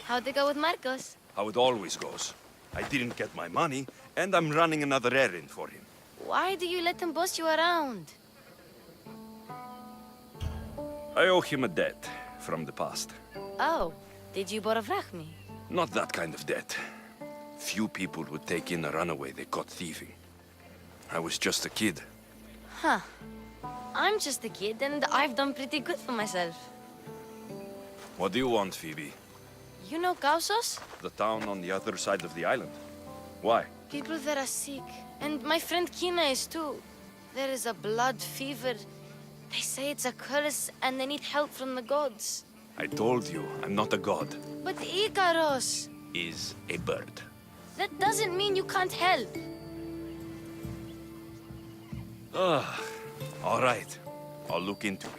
How'd it go with Marcos? How it always goes. I didn't get my money, and I'm running another errand for him. Why do you let him boss you around? I owe him a debt from the past. Oh, did you borrow me? Not that kind of debt. Few people would take in a runaway they caught thieving. I was just a kid. Huh. I'm just a kid, and I've done pretty good for myself. What do you want, Phoebe? You know Kausos? The town on the other side of the island. Why? People there are sick, and my friend Kina is too. There is a blood fever. They say it's a curse, and they need help from the gods. I told you, I'm not a god. But Ikaros! Is a bird. That doesn't mean you can't help. All right. I'll look into it.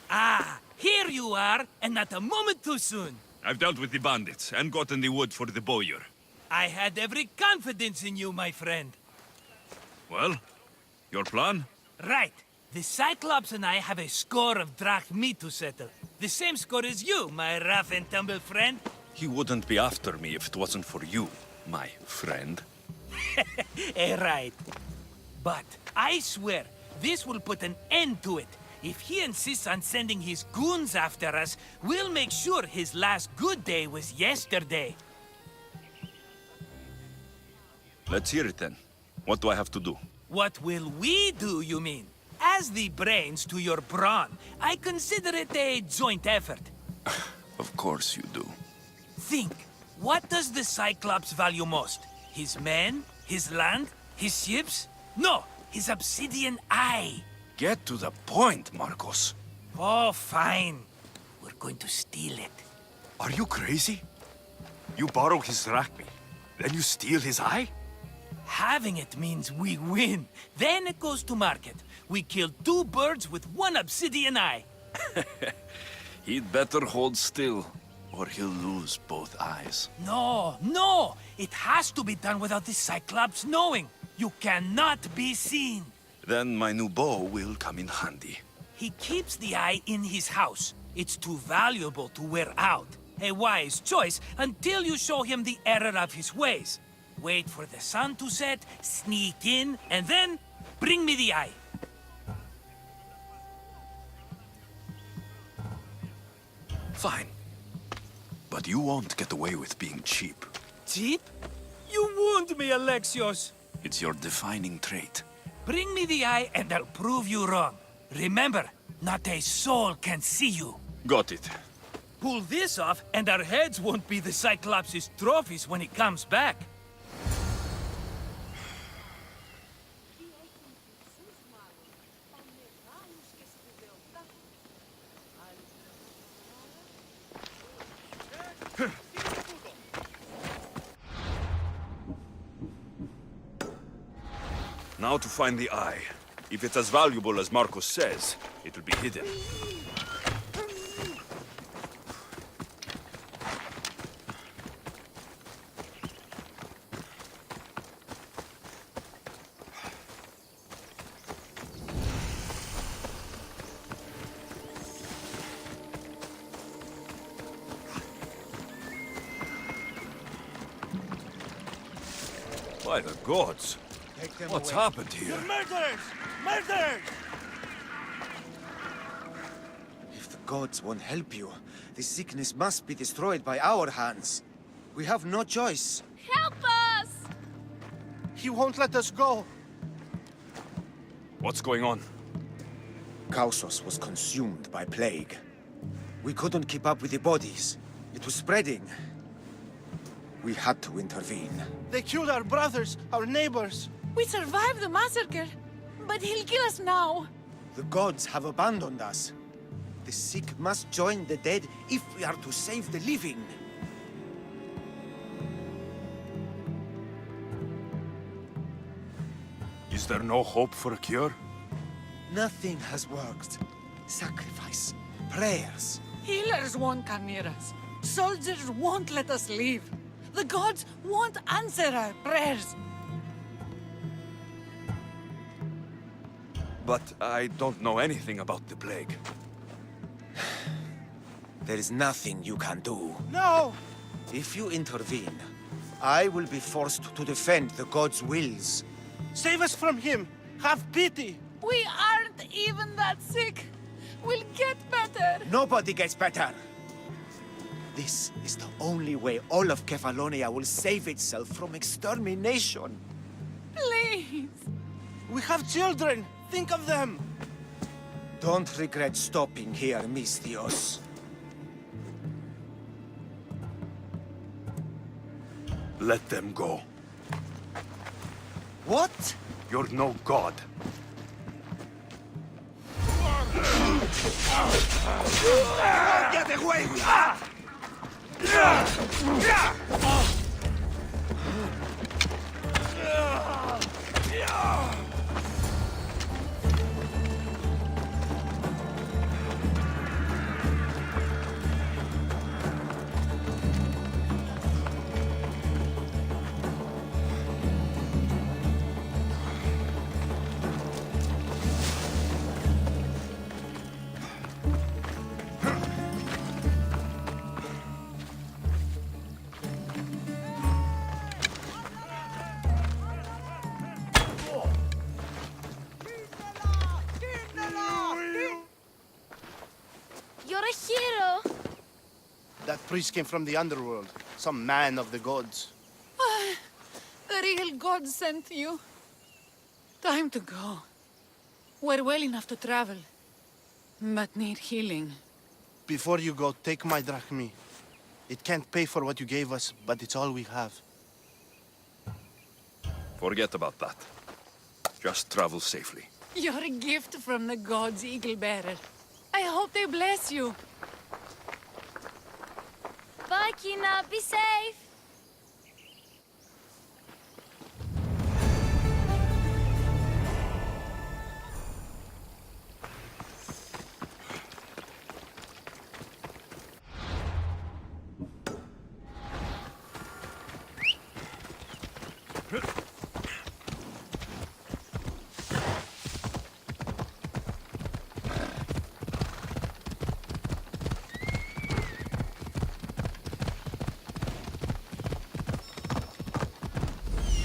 Ah, here you are, and not a moment too soon. I've dealt with the bandits and gotten the wood for the bowyer. I had every confidence in you, my friend. Well, your plan? Right. The Cyclops and I have a score of drachmi to settle. The same score as you, my rough and tumble friend. He wouldn't be after me if it wasn't for you, my friend. Right. But I swear, this will put an end to it. If he insists on sending his goons after us, we'll make sure his last good day was yesterday. Let's hear it then. What do I have to do? What will we do, you mean? As the brains to your brawn, I consider it a joint effort. Of course you do. Think, what does the Cyclops value most? His men? His land? His ships? No, his obsidian eye. Get to the point, Marcos. Oh, fine. We're going to steal it. Are you crazy? You borrow his drachmi, then you steal his eye? Having it means we win. Then it goes to market. We kill 2 birds with 1 obsidian eye. He'd better hold still, or he'll lose both eyes. No! It has to be done without the Cyclops knowing. You cannot be seen. Then my new bow will come in handy. He keeps the eye in his house. It's too valuable to wear out. A wise choice until you show him the error of his ways. Wait for the sun to set, sneak in, and then bring me the eye. Fine. But you won't get away with being cheap. Cheap? You wound me, Alexios. It's your defining trait. Bring me the eye and I'll prove you wrong. Remember, not a soul can see you. Got it. Pull this off and our heads won't be the Cyclops' trophies when he comes back. Now to find the eye. If it's as valuable as Marcos says, it'll be hidden. By the gods! What's happened here? You're murderers! Murderers! If the gods won't help you, this sickness must be destroyed by our hands. We have no choice. Help us! He won't let us go. What's going on? Kausos was consumed by plague. We couldn't keep up with the bodies. It was spreading. We had to intervene. They killed our brothers, our neighbors. We survived the massacre, but he'll kill us now. The gods have abandoned us. The sick must join the dead if we are to save the living. Is there no hope for a cure? Nothing has worked. Sacrifice, prayers. Healers won't come near us. Soldiers won't let us leave. The gods won't answer our prayers. But I don't know anything about the plague. There is nothing you can do. No! If you intervene, I will be forced to defend the gods' wills. Save us from him! Have pity! We aren't even that sick. We'll get better. Nobody gets better. This is the only way all of Kefalonia will save itself from extermination. Please. We have children! Think of them! Don't regret stopping here, Mistios. Let them go. What? You're no god. Get away! You're a hero! That priest came from the underworld. Some man of the gods. The real God sent you. Time to go. We're well enough to travel, but need healing. Before you go, take my drachmi. It can't pay for what you gave us, but it's all we have. Forget about that. Just travel safely. You're a gift from the gods, Eagle Bearer. I hope they bless you. Bye, Kina. Be safe!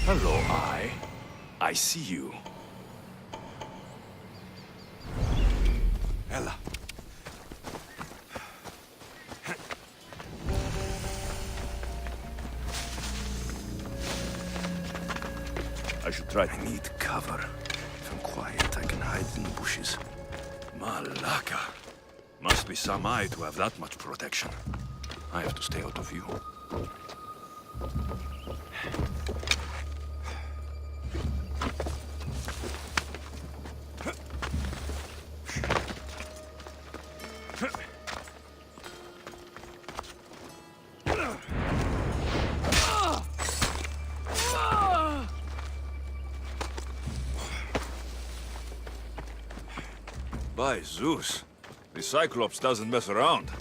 Hello, I see you. Ella. I should try. I need cover. If I'm quiet, I can hide in the bushes. Malaka. Must be some eye to have that much protection. I have to stay out of view. By Zeus, the Cyclops doesn't mess around.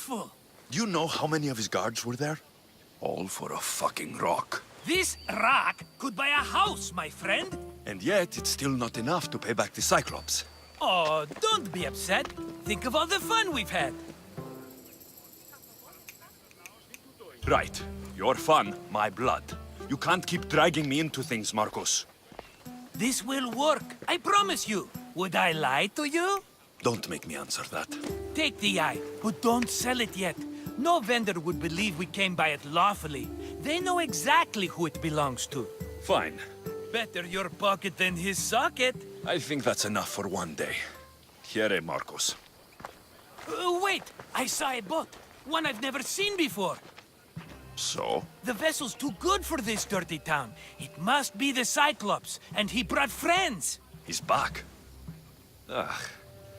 useful. Do you know how many of his guards were there? All for a fucking rock. This rock could buy a house, my friend. And yet, it's still not enough to pay back the Cyclops. Oh, don't be upset. Think of all the fun we've had. Right. Your fun, my blood. You can't keep dragging me into things, Marcos. This will work, I promise you. Would I lie to you? Don't make me answer that. Take the eye, but don't sell it yet. No vendor would believe we came by it lawfully. They know exactly who it belongs to. Fine. Better your pocket than his socket. I think that's enough for one day. Here, Marcos. Wait! I saw a boat. One I've never seen before. So? The vessel's too good for this dirty town. It must be the Cyclops, and he brought friends. He's back. Ugh.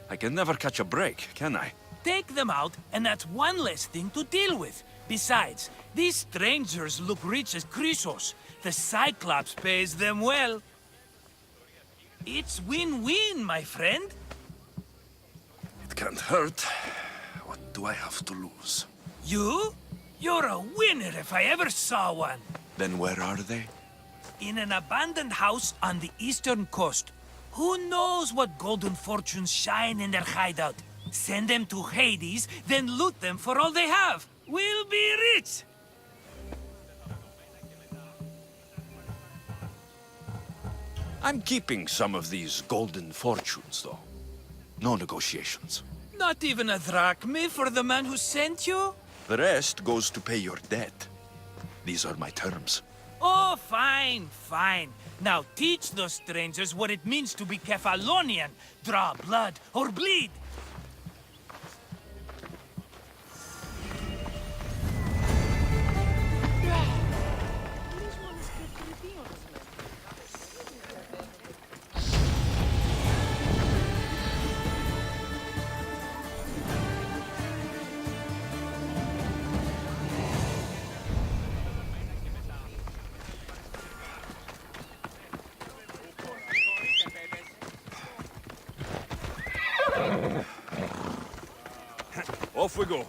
I can never catch a break, can I? Take them out, and that's one less thing to deal with. Besides, these strangers look rich as Chrysos. The Cyclops pays them well. It's win-win, my friend. It can't hurt. What do I have to lose? You? You're a winner if I ever saw one. Then where are they? In an abandoned house on the eastern coast. Who knows what golden fortunes shine in their hideout? Send them to Hades, then loot them for all they have. We'll be rich! I'm keeping some of these golden fortunes, though. No negotiations. Not even a drachme for the man who sent you? The rest goes to pay your debt. These are my terms. Oh, fine, fine. Now teach those strangers what it means to be Kephalonian. Draw blood or bleed. Off we go.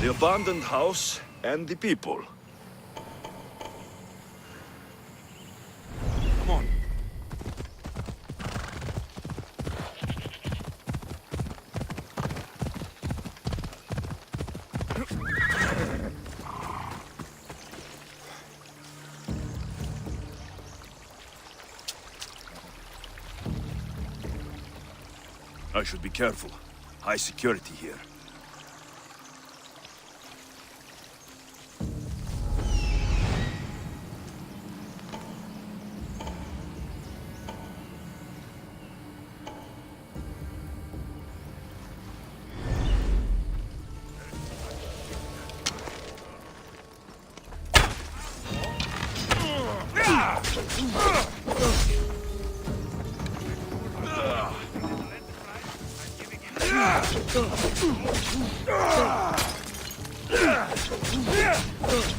The abandoned house and the people. Come on. I should be careful. High security here.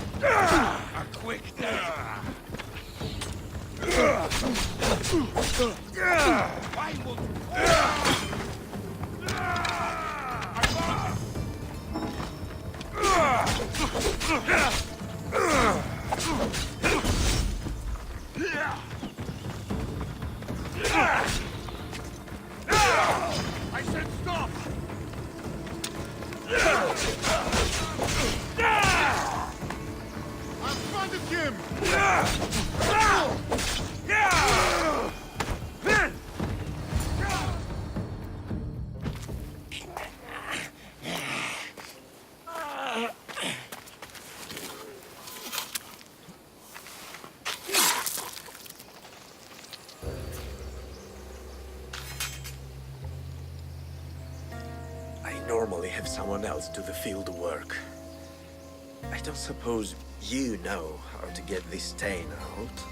A quick day. Why would... I said stop! I spotted him! I normally have someone else do the field work. I don't suppose you know how to get this stain out?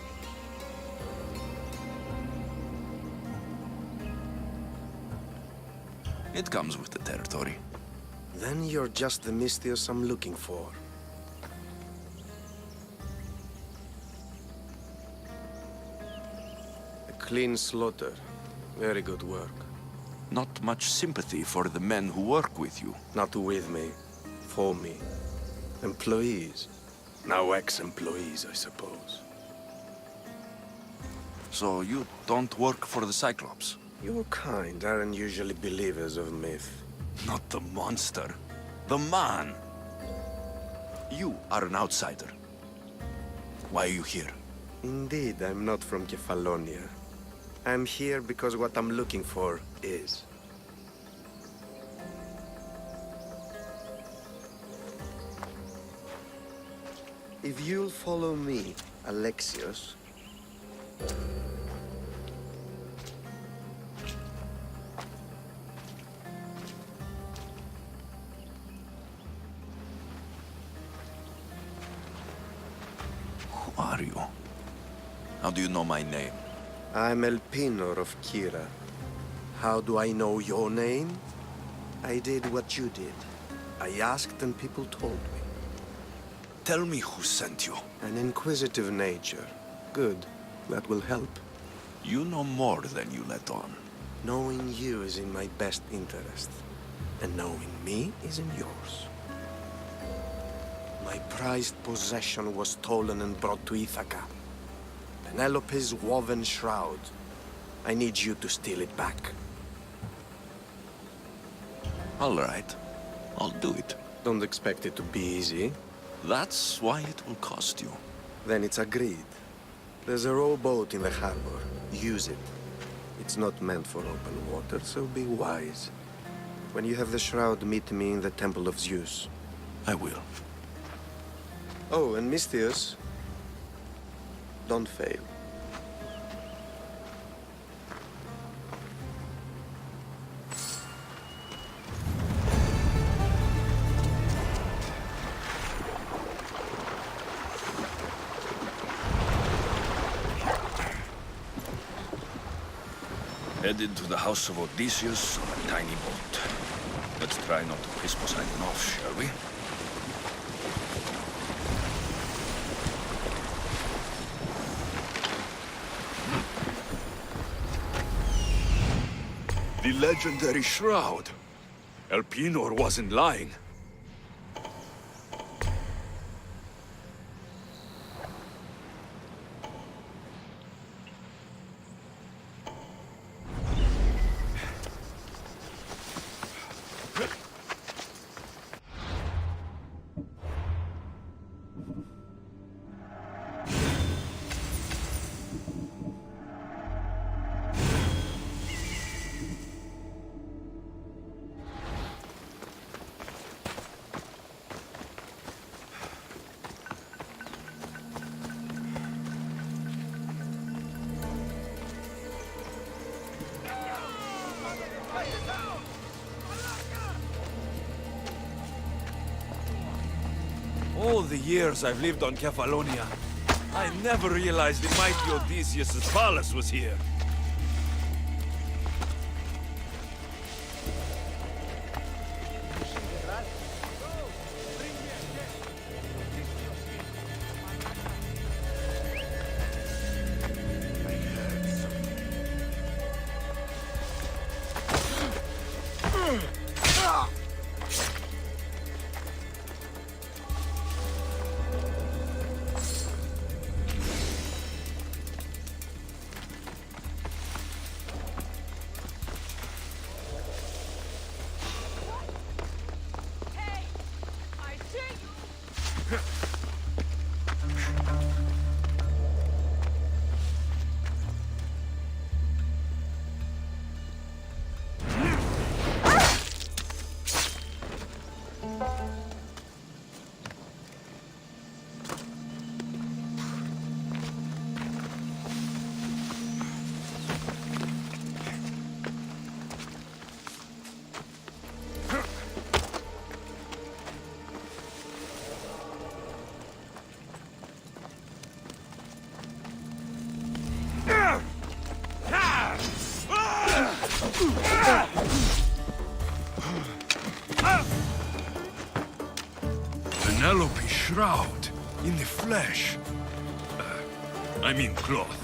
It comes with the territory. Then you're just the Mystios I'm looking for. Clean slaughter. Very good work. Not much sympathy for the men who work with you. Not with me. For me. Employees. Now ex-employees, I suppose. So you don't work for the Cyclops? Your kind aren't usually believers of myth. Not the monster. The man. You are an outsider. Why are you here? Indeed, I'm not from Kefalonia. I'm here because what I'm looking for is. If you'll follow me, Alexios. Who are you? How do you know my name? I'm Elpinor of Kira. How do I know your name? I did what you did. I asked and people told me. Tell me who sent you. An inquisitive nature. Good. That will help. You know more than you let on. Knowing you is in my best interest. And knowing me is in yours. My prized possession was stolen and brought to Ithaca. Penelope's woven shroud. I need you to steal it back. All right. I'll do it. Don't expect it to be easy. That's why it will cost you. Then it's agreed. There's a rowboat in the harbor. Use it. It's not meant for open water, so be wise. When you have the shroud, meet me in the Temple of Zeus. I will. Oh, and Misthios, don't fail. Headed to the house of Odysseus on a tiny boat. Let's try not to piss Poseidon off, shall we? The legendary shroud. Elpinor wasn't lying. All the years I've lived on Kefalonia, I never realized the mighty Odysseus' palace was here. Penelope's shroud in the flesh. I mean cloth.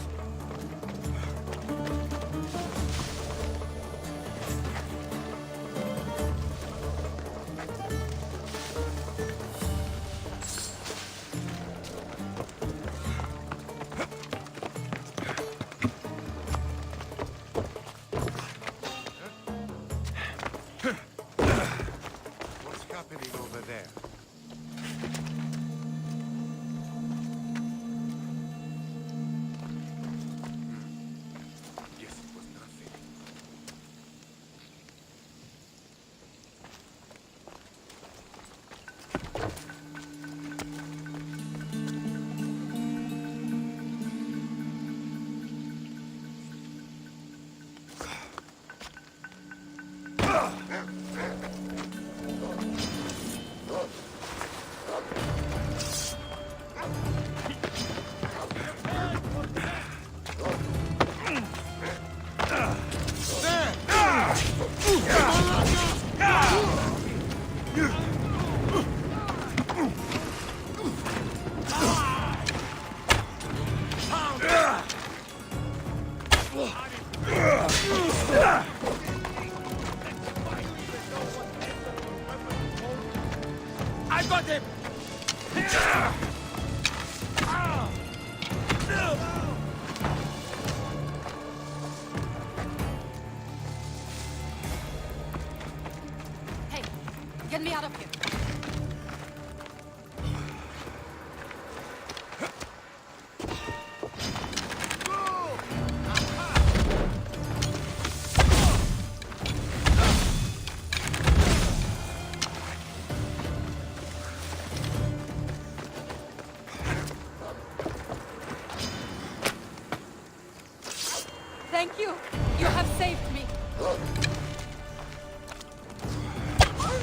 Thank you. You have saved me.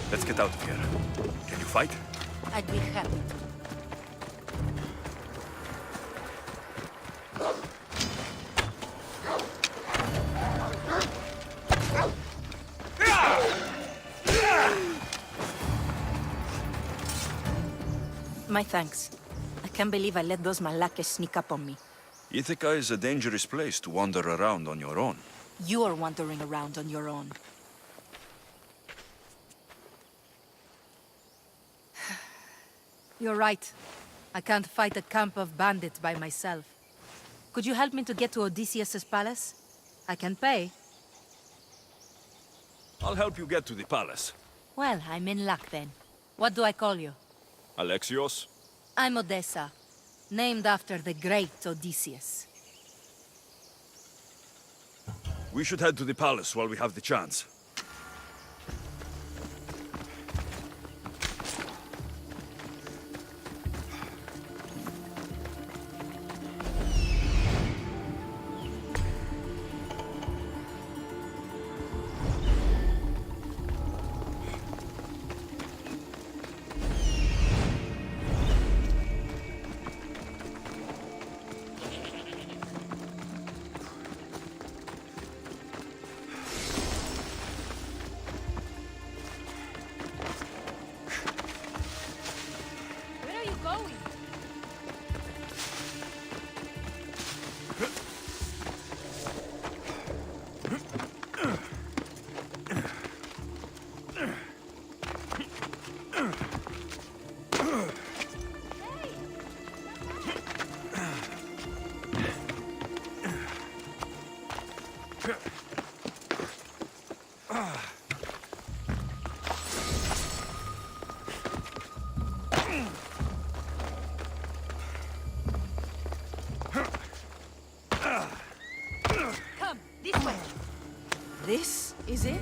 Let's get out of here. Can you fight? I'd be happy. My thanks. I can't believe I let those Malakas sneak up on me. Ithaca is a dangerous place to wander around on your own. You're wandering around on your own. You're right. I can't fight a camp of bandits by myself. Could you help me to get to Odysseus's palace? I can pay. I'll help you get to the palace. Well, I'm in luck then. What do I call you? Alexios? I'm Odessa, named after the great Odysseus. We should head to the palace while we have the chance. Where are you going? Come, this way. This is it?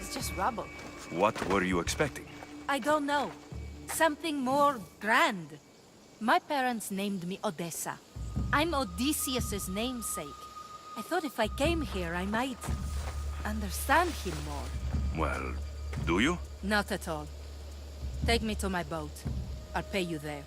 It's just rubble. What were you expecting? I don't know. Something more grand. My parents named me Odessa. I'm Odysseus's namesake. I thought if I came here, I might understand him more. Well, do you? Not at all. Take me to my boat. I'll pay you there.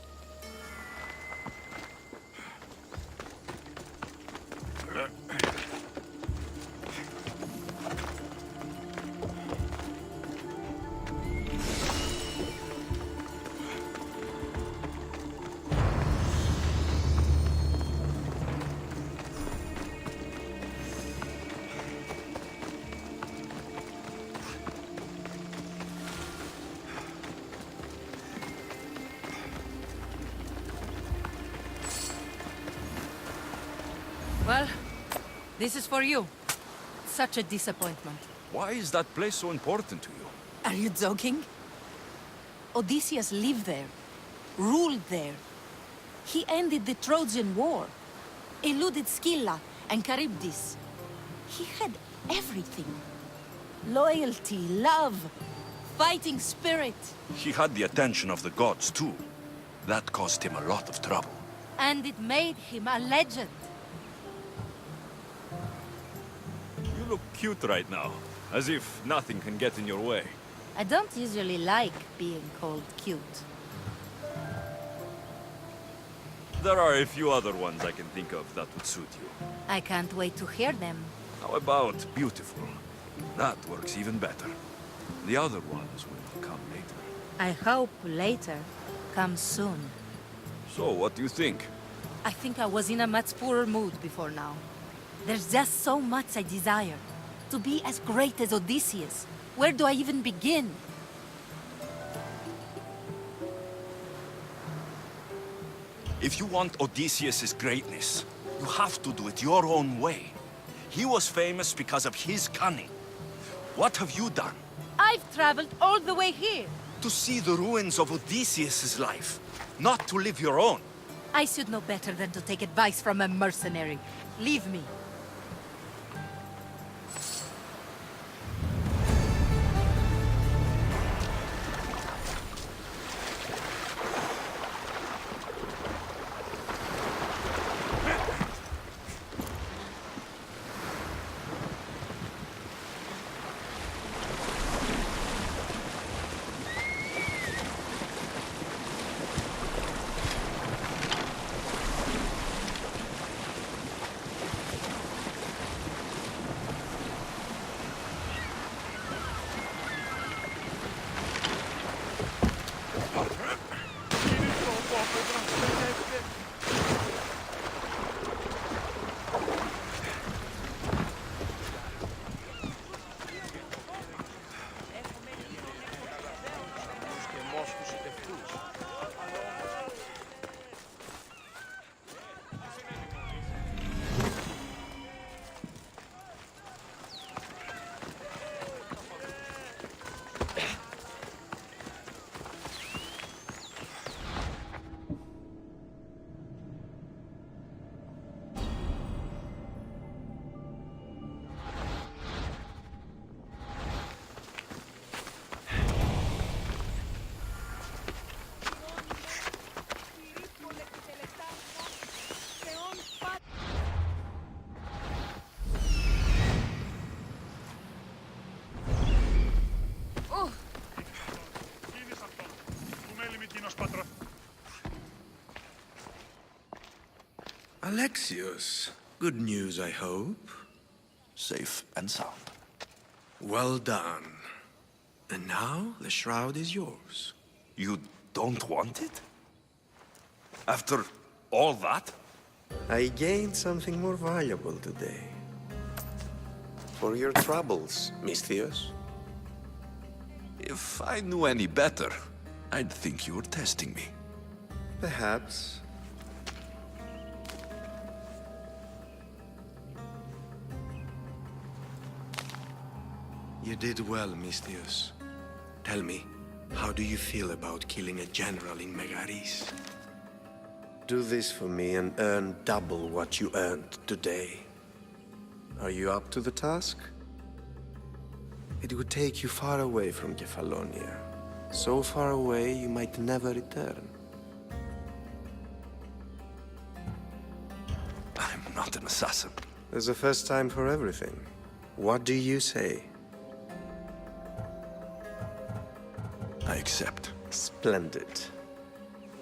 Well, this is for you. Such a disappointment. Why is that place so important to you? Are you joking? Odysseus lived there, ruled there. He ended the Trojan War, eluded Scylla and Charybdis. He had everything. Loyalty, love, fighting spirit. He had the attention of the gods, too. That caused him a lot of trouble. And it made him a legend. You look cute right now, as if nothing can get in your way. I don't usually like being called cute. There are a few other ones I can think of that would suit you. I can't wait to hear them. How about beautiful? That works even better. The other ones will come later. I hope later comes soon. So, what do you think? I think I was in a much poorer mood before now. There's just so much I desire. To be as great as Odysseus. Where do I even begin? If you want Odysseus' greatness, you have to do it your own way. He was famous because of his cunning. What have you done? I've traveled all the way here. To see the ruins of Odysseus' life, not to live your own. I should know better than to take advice from a mercenary. Leave me. Alexios, good news, I hope. Safe and sound. Well done. And now the shroud is yours. You don't want it? After all that? I gained something more valuable today. For your troubles, Misthios. If I knew any better, I'd think you were testing me. Perhaps. You did well, Misthios. Tell me, how do you feel about killing a general in Megaris? Do this for me and earn double what you earned today. Are you up to the task? It would take you far away from Kefalonia. So far away you might never return. I'm not an assassin. There's a first time for everything. What do you say? I accept. Splendid.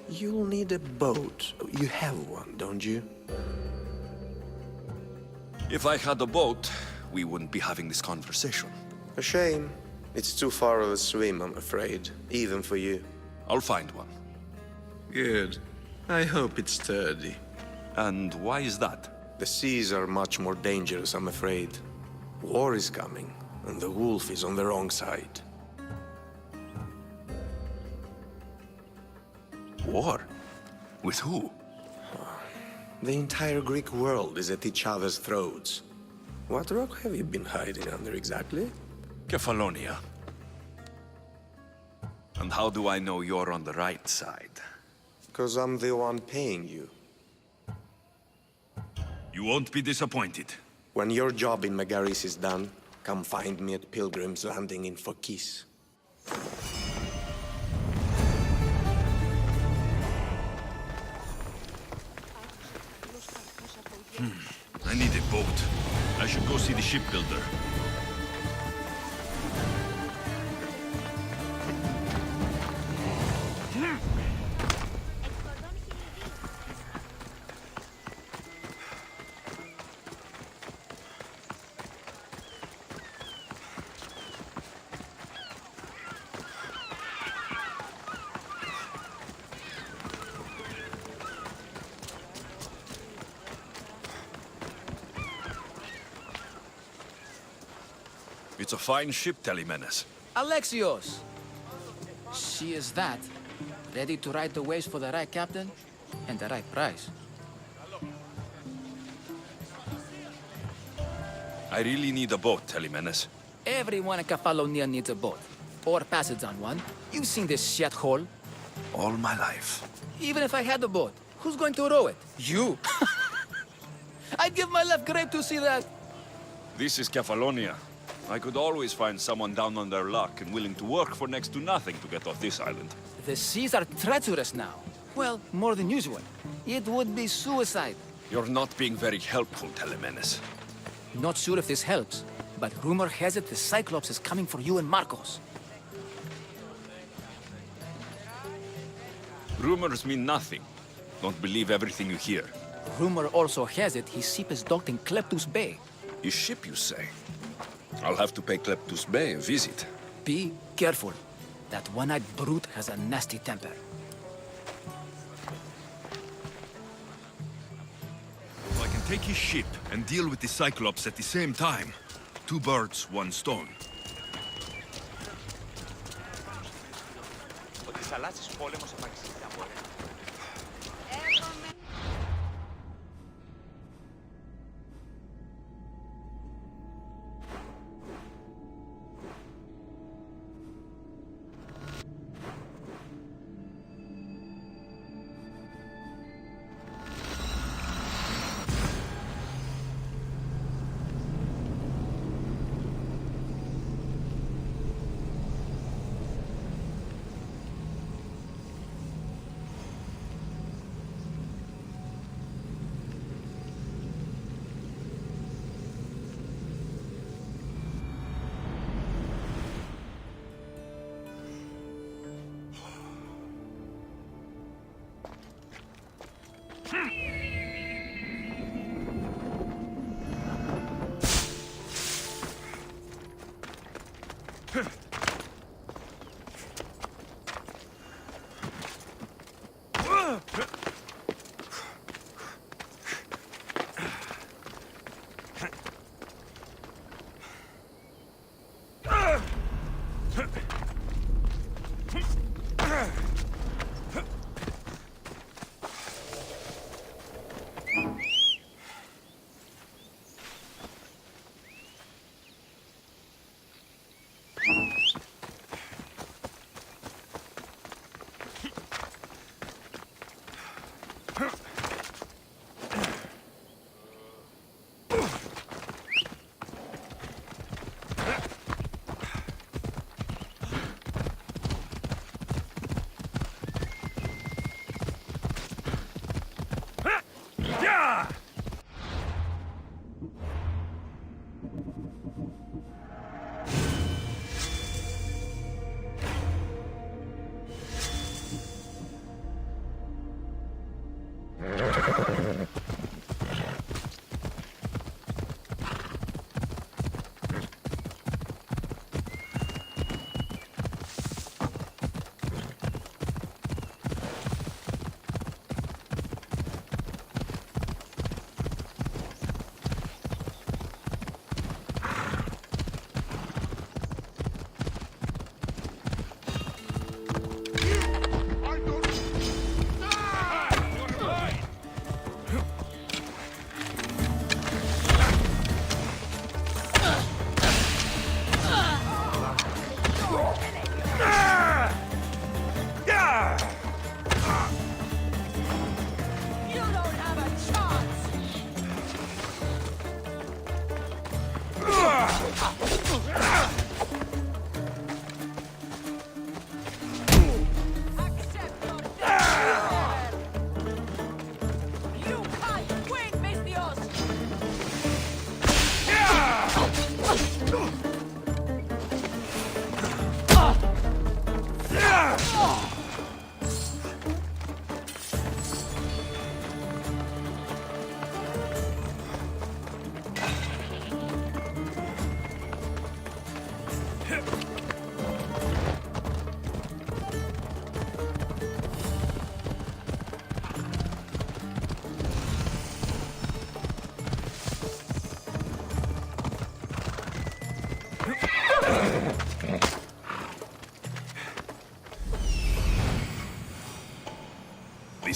You'll need a boat. You have one, don't you? If I had a boat, we wouldn't be having this conversation. A shame. It's too far of a swim, I'm afraid. Even for you. I'll find one. Good. I hope it's sturdy. And why is that? The seas are much more dangerous, I'm afraid. War is coming, and the wolf is on the wrong side. War? With who? The entire Greek world is at each other's throats. What rock have you been hiding under exactly? Kefalonia. And how do I know you're on the right side? 'Cause I'm the one paying you. You won't be disappointed. When your job in Megaris is done, come find me at Pilgrim's Landing in Phokis. I need a boat. I should go see the shipbuilder. It's a fine ship, Telemenes. Alexios! She is that. Ready to ride the waves for the right captain and the right price. I really need a boat, Telemenes. Everyone in Kefalonia needs a boat. Or passage on one. You've seen this shithole. All my life. Even if I had a boat, who's going to row it? You! I'd give my left grape to see that. This is Kefalonia. I could always find someone down on their luck and willing to work for next to nothing to get off this island. The seas are treacherous now. Well, more than usual. It would be suicide. You're not being very helpful, Telemenes. Not sure if this helps, but rumor has it the Cyclops is coming for you and Marcos. Rumors mean nothing. Don't believe everything you hear. Rumor also has it his ship is docked in Kleptus Bay. His ship, you say? I'll have to pay Kleptus Bay a visit. Be careful. That one-eyed brute has a nasty temper. I can take his ship and deal with the Cyclops at the same time. Two birds, one stone. The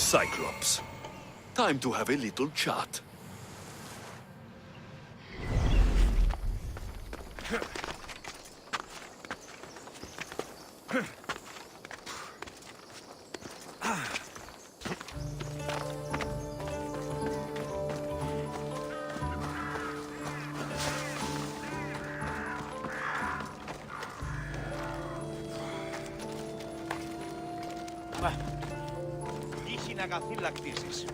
Cyclops. Time to have a little chat. Τύχη να καθήλακτήσεις.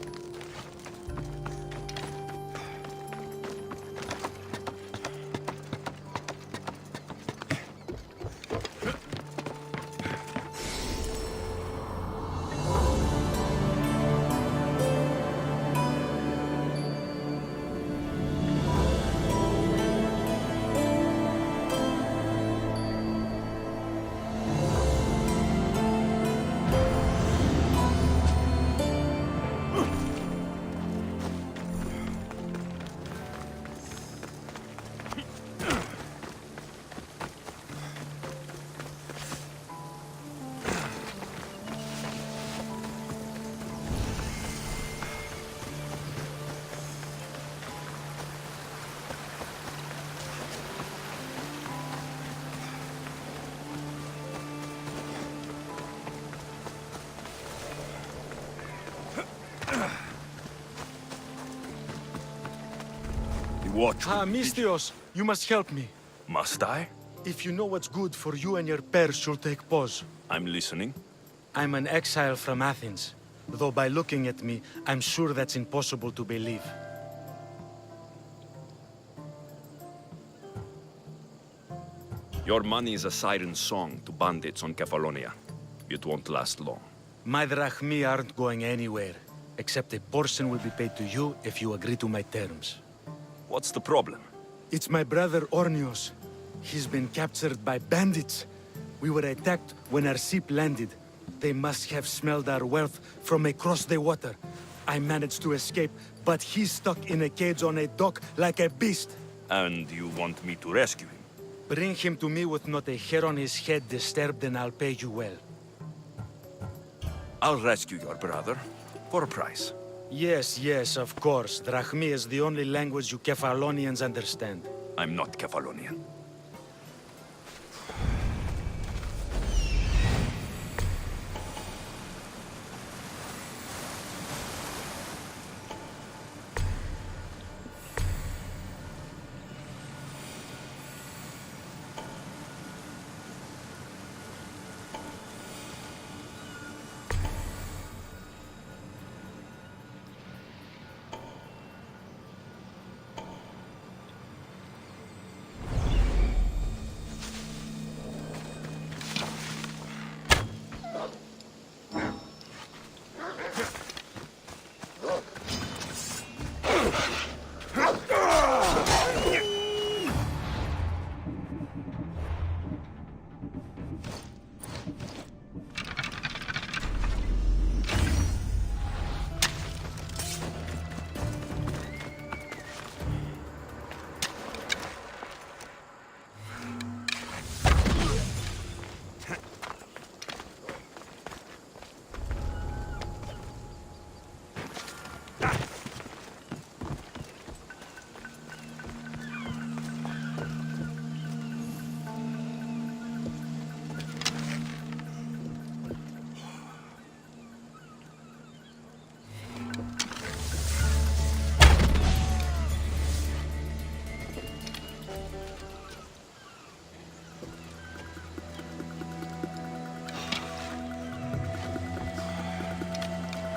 Watch. Misthios, you must help me. Must I? If you know what's good for you and your pairs, you'll take pause. I'm listening. I'm an exile from Athens. Though by looking at me, I'm sure that's impossible to believe. Your money is a siren song to bandits on Kefalonia. It won't last long. My drachmi aren't going anywhere, except a portion will be paid to you if you agree to my terms. What's the problem? It's my brother Ornios. He's been captured by bandits. We were attacked when our ship landed. They must have smelled our wealth from across the water. I managed to escape, but he's stuck in a cage on a dock like a beast. And you want me to rescue him? Bring him to me with not a hair on his head disturbed, and I'll pay you well. I'll rescue your brother for a price. Yes, yes, of course. Drachmi is the only language you Kefalonians understand. I'm not Kefalonian.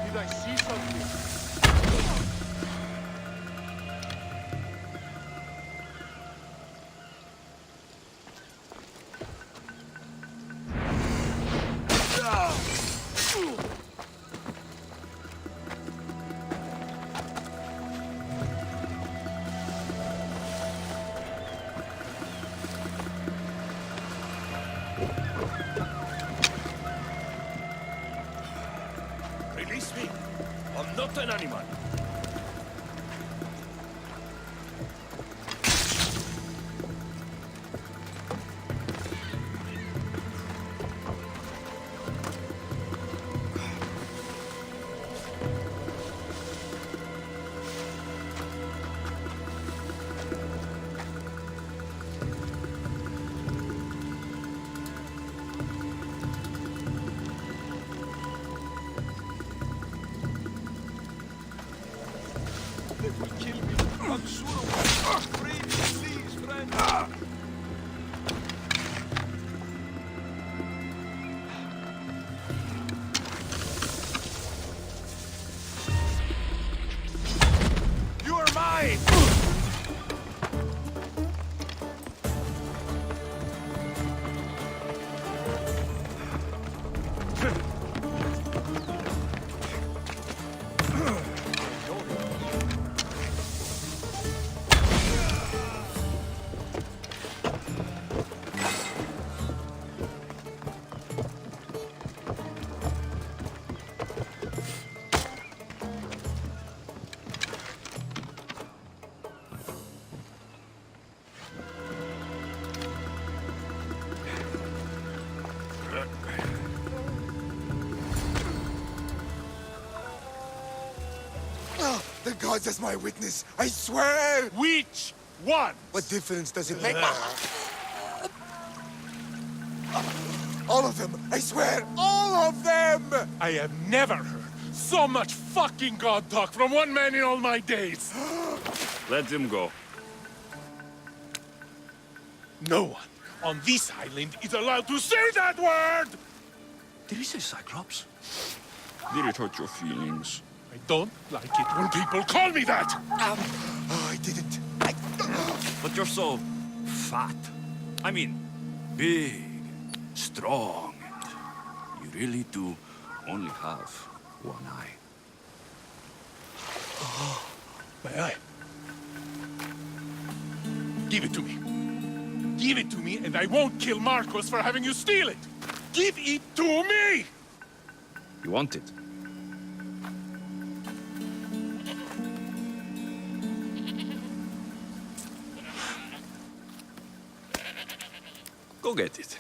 Did I see something? Release me. I'm not an animal. They will kill me. I'm sure of it. Free me, please, friend. You are mine! The gods as my witness, I swear! Which one? What difference does it make? All of them, I swear, all of them! I have never heard so much fucking god talk from one man in all my days. Let him go. No one on this island is allowed to say that word! Did he say Cyclops? Did it hurt your feelings? I don't like it when people call me that! Oh, I didn't. But you're so fat. I mean, big, strong. You really do only have one eye. My eye. Give it to me. Give it to me, and I won't kill Marcos for having you steal it. Give it to me! You want it? Go get it.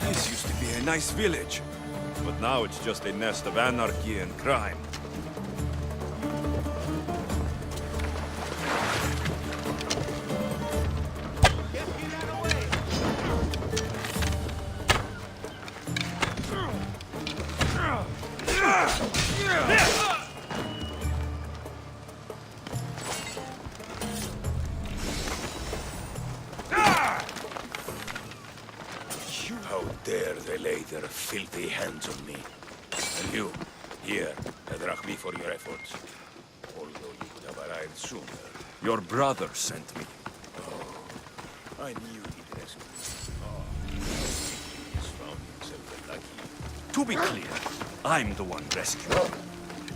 This used to be a nice village, but now it's just a nest of anarchy and crime. How dare they lay their filthy hands on me? And you, here, a drachmi for your efforts. Although you could have arrived sooner. Your brother sent me. Oh, I knew he'd rescue me. Oh, he's found himself a lucky. To be clear, I'm the one rescuing you.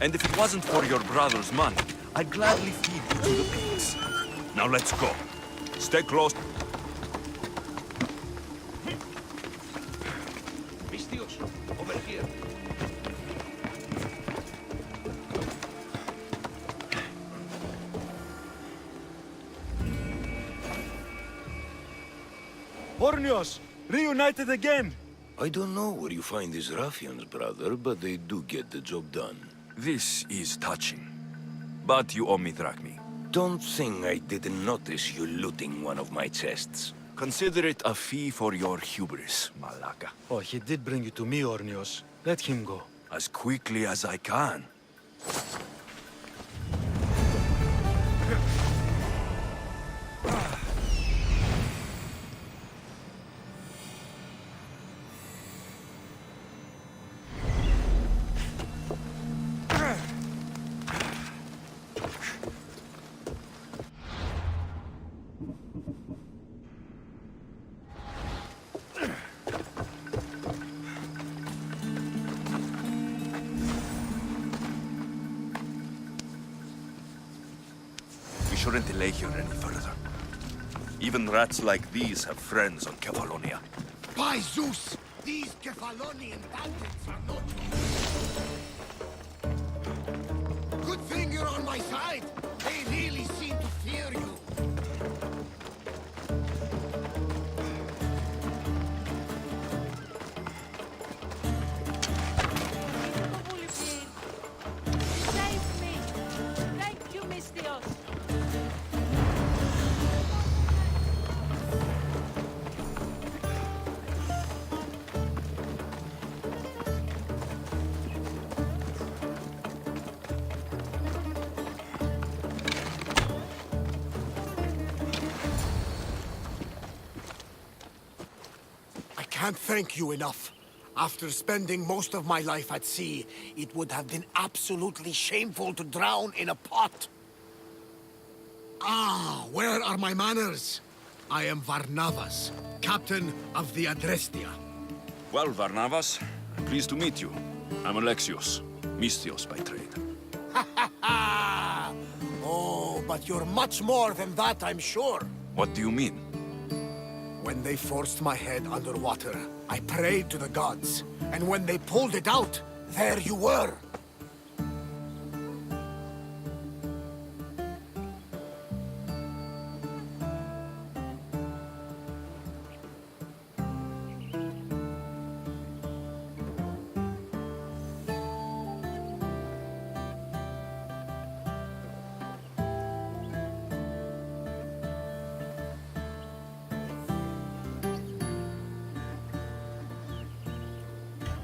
And if it wasn't for your brother's money, I'd gladly feed you to the pigs. Now let's go. Stay close. Mistios, over here. Ornios, reunited again! I don't know where you find these ruffians, brother, but they do get the job done. This is touching. But you owe me drachmi. Don't think I didn't notice you looting one of my chests. Consider it a fee for your hubris, Malaka. Oh, he did bring you to me, Ornios. Let him go. As quickly as I can. We shouldn't delay here any further. Even rats like these have friends on Kefalonia. By Zeus! These Kefalonian bandits are not... Good thing you're on my side. They really seem to fear you. Save me! Thank you, Mistios! I can't thank you enough. After spending most of my life at sea, it would have been absolutely shameful to drown in a pot. Ah, where are my manners? I am Varnavas, captain of the Adrestia. Well, Varnavas, I'm pleased to meet you. I'm Alexios, Mistios by trade. Oh, but you're much more than that, I'm sure. What do you mean? When they forced my head underwater, I prayed to the gods. And when they pulled it out, there you were.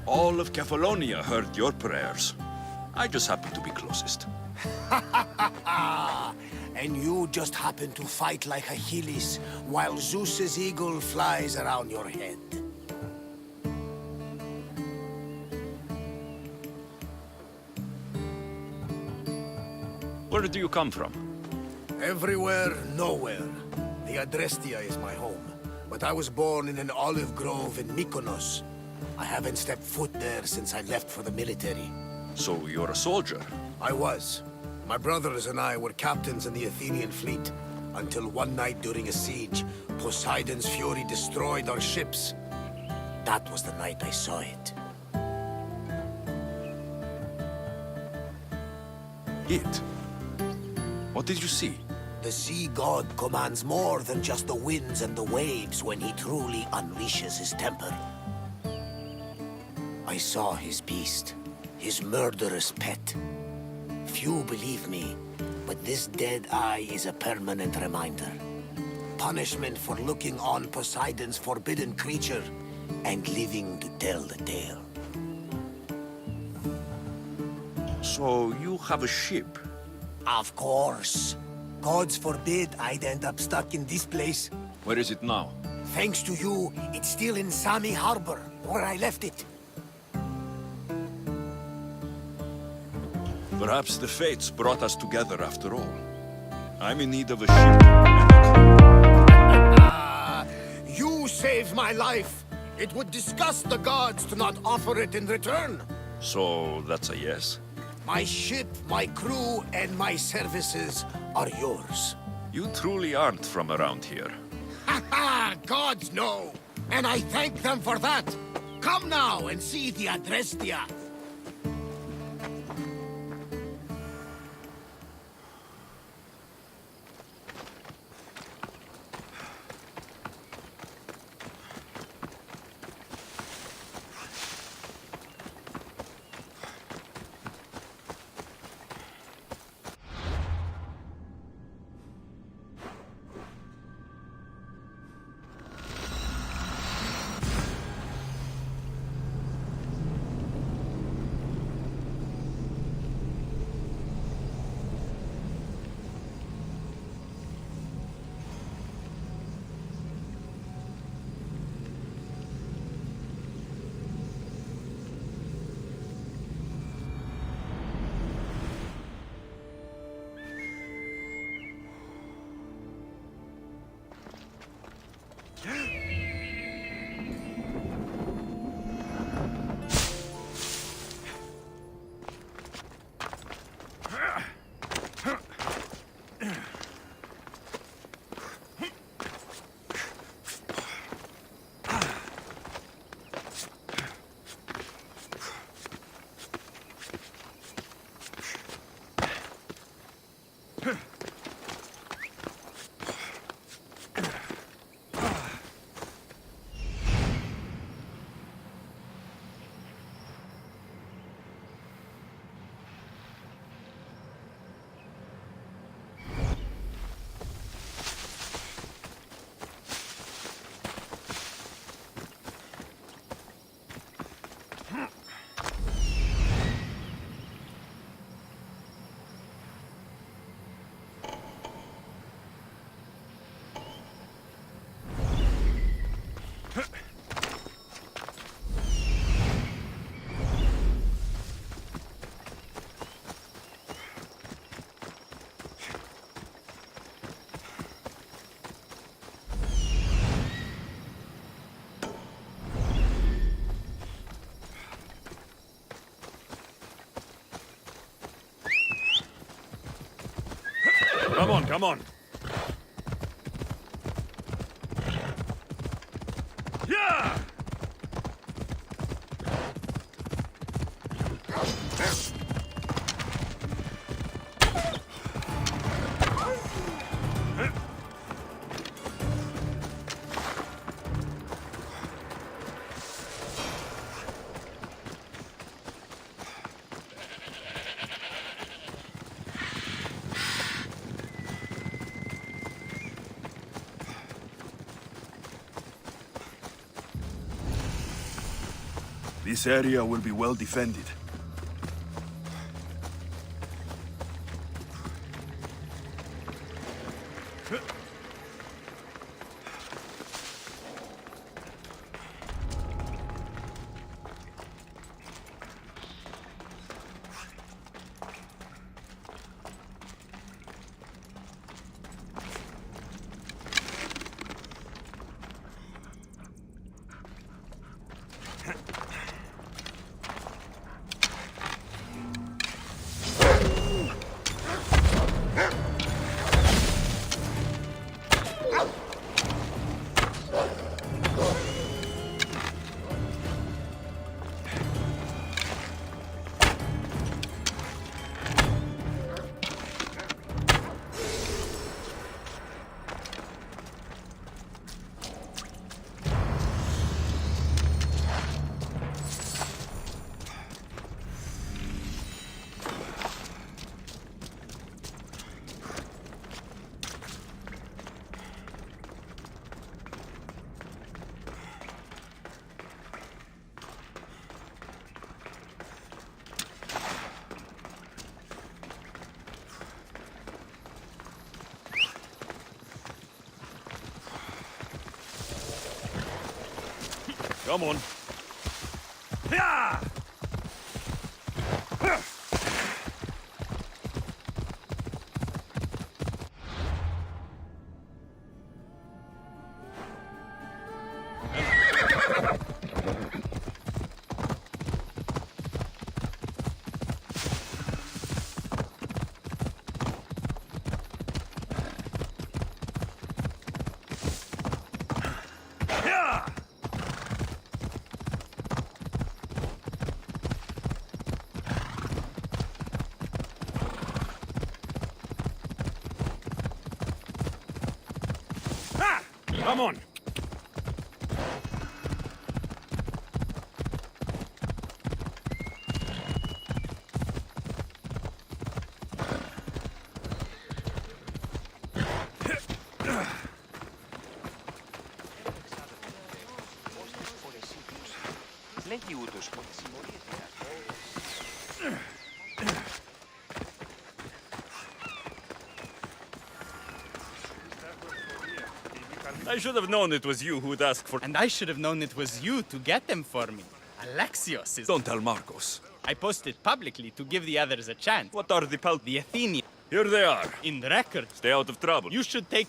All of Kefalonia heard your prayers. I just happen to be closest. And you just happen to fight like Achilles while Zeus's eagle flies around your head. Where do you come from? Everywhere, nowhere. The Adrestia is my home, but I was born in an olive grove in Mykonos. I haven't stepped foot there since I left for the military. So you're a soldier? I was. My brothers and I were captains in the Athenian fleet, until one night during a siege, Poseidon's fury destroyed our ships. That was the night I saw it. It? What did you see? The sea god commands more than just the winds and the waves when he truly unleashes his temper. I saw his beast, his murderous pet. Few believe me, but this dead eye is a permanent reminder. Punishment for looking on Poseidon's forbidden creature and living to tell the tale. So you have a ship? Of course. Gods forbid I'd end up stuck in this place. Where is it now? Thanks to you, it's still in Sami Harbor, where I left it. Perhaps the fates brought us together after all. I'm in need of a ship and a crew. You saved my life. It would disgust the gods to not offer it in return. So that's a yes? My ship, my crew, and my services are yours. You truly aren't from around here. Ha ha! Gods know! And I thank them for that! Come now and see the Adrestia! Come on, come on. Yeah! This area will be well defended. Come on. Yeah! Come on. I should have known it was you who would ask for... And I should have known it was you to get them for me. Alexios is... Don't tell Marcos. I posted publicly to give the others a chance. What are the The Athenians. Here they are. In the record. Stay out of trouble. You should take...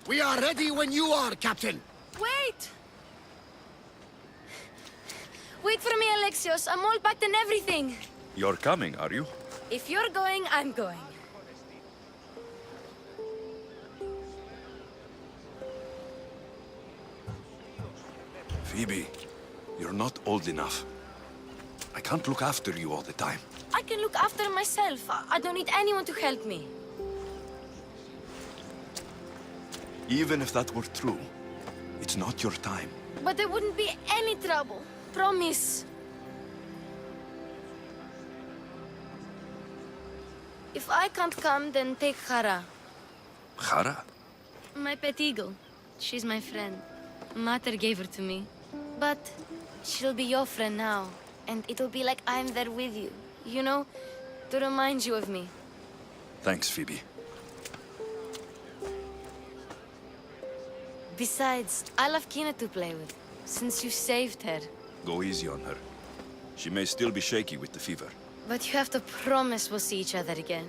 We are ready when you are, Captain. Wait! Wait for me, Alexios. I'm all packed and everything. You're coming, are you? If you're going, I'm going. Phoebe, you're not old enough. I can't look after you all the time. I can look after myself. I don't need anyone to help me. Even if that were true, it's not your time. But there wouldn't be any trouble. Promise. If I can't come, then take Hara. Hara? My pet eagle. She's my friend. Mater gave her to me. But she'll be your friend now. And it'll be like I'm there with you. You know? To remind you of me. Thanks, Phoebe. Besides, I love Kina to play with. Since you saved her. Go easy on her. She may still be shaky with the fever. But you have to promise we'll see each other again.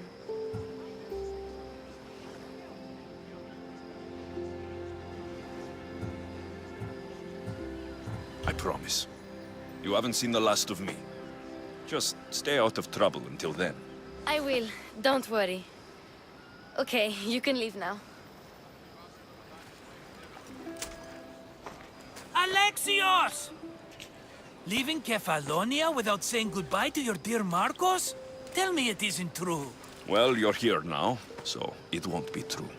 I promise. You haven't seen the last of me. Just stay out of trouble until then. I will. Don't worry. Okay, you can leave now. Alexios! Leaving Kefalonia without saying goodbye to your dear Marcos? Tell me it isn't true. Well, you're here now, so it won't be true.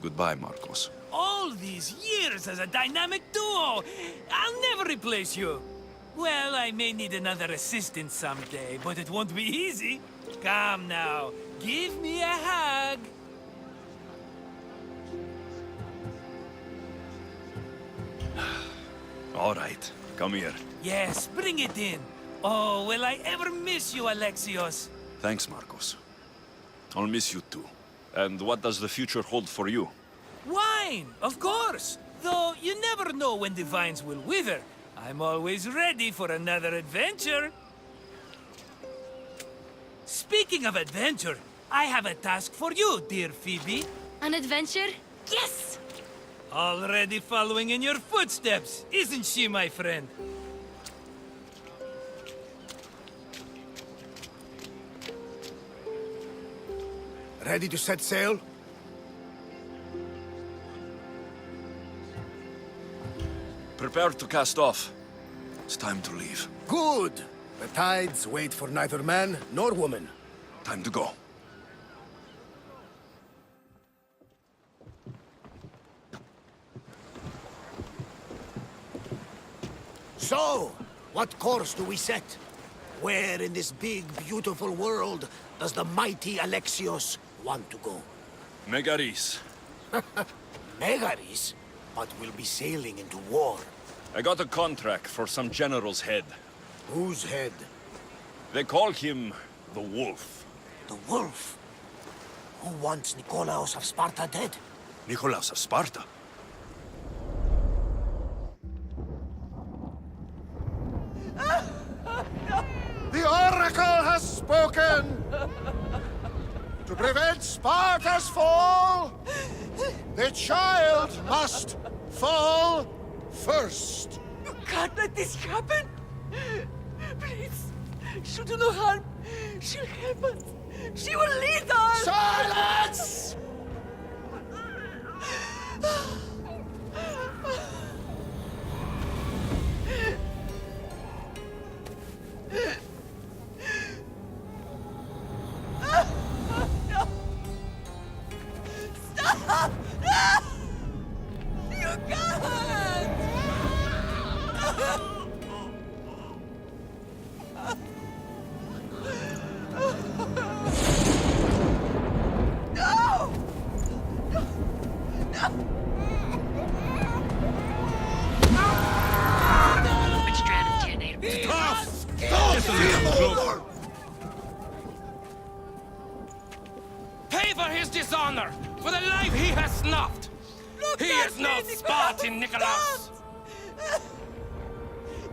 Goodbye, Marcos. All these years as a dynamic duo! I'll never replace you! Well, I may need another assistant someday, but it won't be easy. Come now, give me a hug. All right, come here. Yes, bring it in. Oh, will I ever miss you, Alexios? Thanks, Marcos. I'll miss you too. And what does the future hold for you? Wine, of course. Though you never know when the vines will wither. I'm always ready for another adventure. Speaking of adventure, I have a task for you, dear Phoebe. An adventure? Yes! Already following in your footsteps, isn't she, my friend? Ready to set sail? Prepare to cast off. It's time to leave. Good! The tides wait for neither man nor woman. Time to go. So, what course do we set? Where in this big, beautiful world does the mighty Alexios want to go? Megaris. Megaris? But we'll be sailing into war. I got a contract for some general's head. Whose head? They call him the Wolf. The Wolf? Who wants Nikolaos of Sparta dead? Nikolaos of Sparta? The Oracle has spoken! To prevent Sparta's fall, the child must fall first. You can't let this happen! Please, she'll do no harm. She'll help us. She will lead us! Silence! Stop! No! You can't! No! Which strand of DNA? Pay for his dishonor, for the life he has snuffed. Look He at is no me, Spartan, Nikolaos.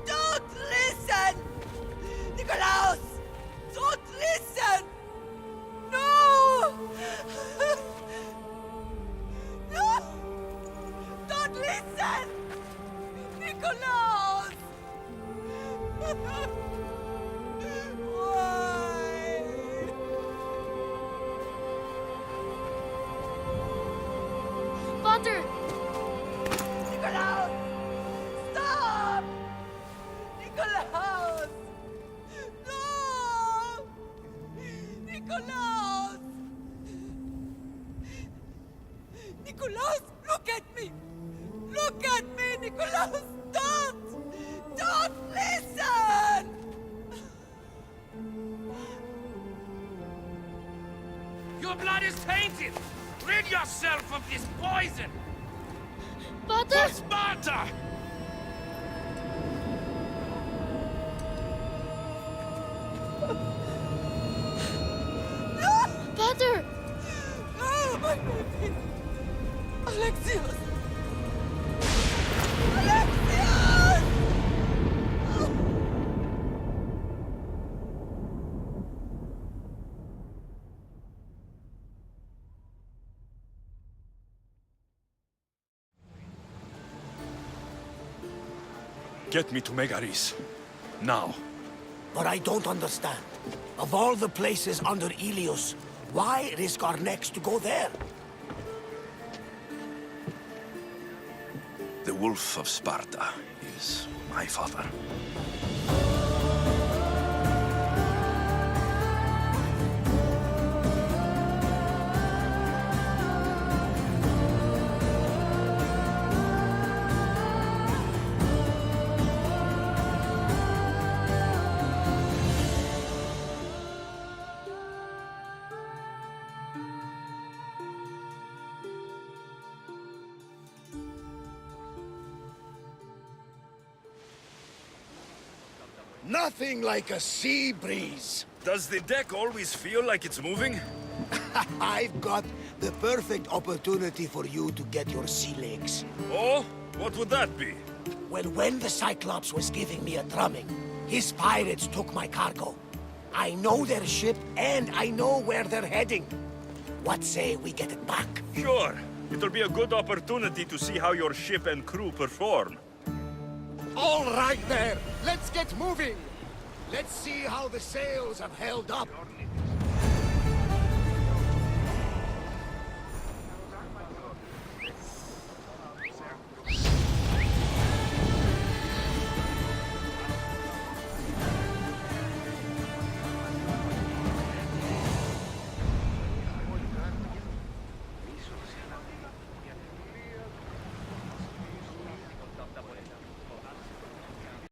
Don't listen! Nikolaos! Don't listen! No! No! Don't listen! Nikolaos! Why? Potter! Nikolaos! Stop! Nikolaos! No! Nikolaos! Nikolaos, look at me! Look at me, Nikolaos! Don't! Don't listen! Your blood is tainted. Rid yourself of this poison. Potter! For Sparta! Potter! Oh, my baby! Alexios! Alexios! Get me to Megaris. Now. But I don't understand. Of all the places under Ilios, why risk our necks to go there? The Wolf of Sparta is my father. Nothing like a sea breeze. Does the deck always feel like it's moving? I've got the perfect opportunity for you to get your sea legs. Oh? What would that be? Well, when the Cyclops was giving me a drumming, his pirates took my cargo. I know their ship, and I know where they're heading. What say we get it back? Sure. It'll be a good opportunity to see how your ship and crew perform. All right there, let's get moving. Let's see how the sails have held up.